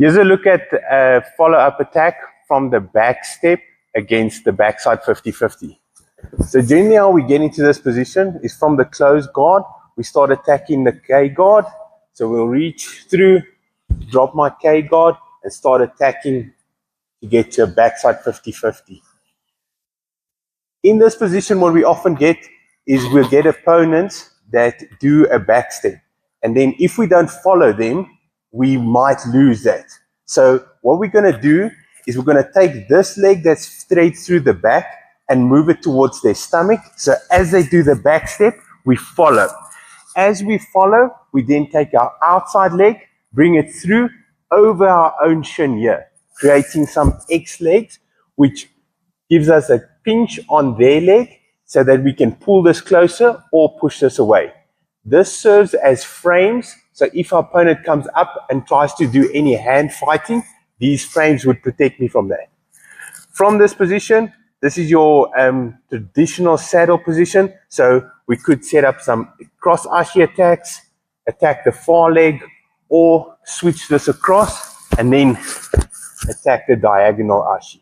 Here's a look at follow-up attack from the back step against the backside 50-50. So generally how we get into this position is from the closed guard. We start attacking the K guard. So we'll reach through, drop my K guard and start attacking to get to a backside 50-50. In this position, what we often get is we'll get opponents that do a back step. And then if we don't follow them, we might lose that. So what we're going to do is we're going to take this leg that's straight through the back and move it towards their stomach. So as they do the back step, we follow. As we follow, we then take our outside leg, bring it through over our own shin here, creating some X legs, which gives us a pinch on their leg so that we can pull this closer or push this away. This serves as frames, so if our opponent comes up and tries to do any hand fighting, these frames would protect me from that. From this position, this is your traditional saddle position, so we could set up some cross ashi attacks, attack the far leg, or switch this across and then attack the diagonal ashi.